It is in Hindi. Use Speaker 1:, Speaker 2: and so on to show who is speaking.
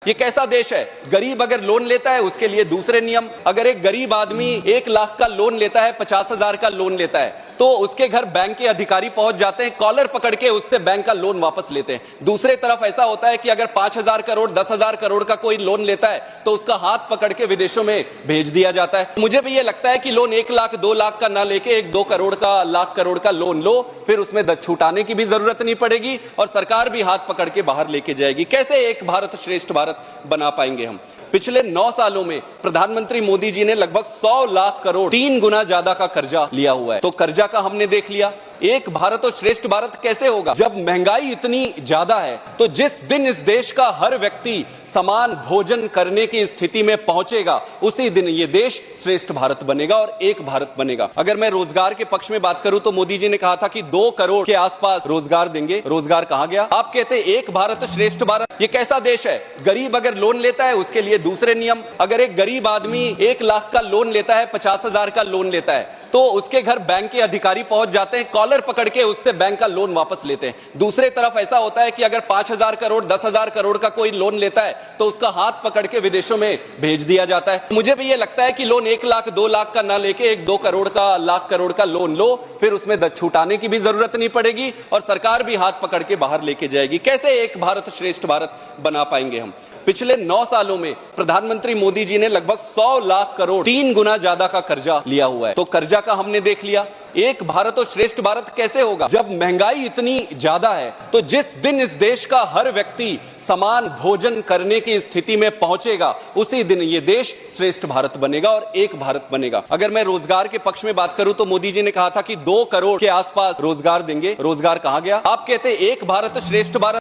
Speaker 1: ये कैसा देश है? गरीब अगर लोन लेता है उसके लिए दूसरे नियम। अगर एक गरीब आदमी 1 लाख का लोन लेता है, 50,000 का लोन लेता है, तो उसके घर बैंक के अधिकारी पहुंच जाते हैं, कॉलर पकड़ के उससे बैंक का लोन वापस लेते हैं। दूसरे तरफ ऐसा होता है कि अगर 5,000 करोड़ 10,000 करोड़ का कोई लोन लेता है तो उसका हाथ पकड़ के विदेशों में भेज दिया जाता है। मुझे भी ये लगता है कि लोन 1 लाख 2 लाख का ना लेके 1-2 करोड़ का, लाख करोड़ का लोन लो, फिर उसमें छूटाने की भी जरूरत नहीं पड़ेगी और सरकार भी हाथ पकड़ के बाहर लेके जाएगी। कैसे एक भारत श्रेष्ठ भारत बना पाएंगे हम? पिछले 9 सालों में प्रधानमंत्री मोदी जी ने लगभग 100 लाख करोड़, 3 गुना ज्यादा का कर्जा लिया हुआ है। तो कर्जा का हमने देख लिया। एक भारत और श्रेष्ठ भारत कैसे होगा जब महंगाई इतनी ज्यादा है? तो जिस दिन इस देश का हर व्यक्ति समान भोजन करने की स्थिति में पहुंचेगा, उसी दिन ये देश श्रेष्ठ भारत बनेगा और एक भारत बनेगा। अगर मैं रोजगार के पक्ष में बात करूं तो मोदी जी ने कहा था कि 2 करोड़ के आसपास रोजगार देंगे। रोजगार कहां गया? आप कहते एक भारत श्रेष्ठ भारत। ये कैसा देश है? गरीब अगर लोन लेता है उसके लिए दूसरे नियम। अगर एक गरीब आदमी 1 लाख का लोन लेता है, 50,000 का लोन लेता है, तो उसके घर बैंक के अधिकारी पहुंच जाते हैं, कॉलर पकड़ के उससे बैंक का लोन वापस लेते हैं। दूसरे तरफ ऐसा होता है कि अगर 5,000 करोड़ 10,000 करोड़ का कोई लोन लेता है तो उसका हाथ पकड़ के विदेशों में भेज दिया जाता है। मुझे भी ये लगता है कि लोन 1 लाख 2 लाख का ना लेके 1-2 करोड़ का, लाख करोड़ का लोन लो, फिर उसमें छूटाने की भी जरूरत नहीं पड़ेगी और सरकार भी हाथ पकड़ के बाहर लेके जाएगी। कैसे एक भारत श्रेष्ठ भारत बना पाएंगे हम? पिछले 9 सालों में प्रधानमंत्री मोदी जी ने लगभग 100 लाख करोड़, 3 गुना ज्यादा का कर्जा लिया हुआ है। तो कर्जा का हमने देख लिया। एक भारत और श्रेष्ठ भारत कैसे होगा जब महंगाई इतनी ज्यादा है? तो जिस दिन इस देश का हर व्यक्ति समान भोजन करने की स्थिति में पहुंचेगा, उसी दिन ये देश श्रेष्ठ भारत बनेगा और एक भारत बनेगा। अगर मैं रोजगार के पक्ष में बात करूं तो मोदी जी ने कहा था कि 2 करोड़ के आसपास रोजगार देंगे। रोजगार कहां गया? आप कहते एक भारत श्रेष्ठ भारत।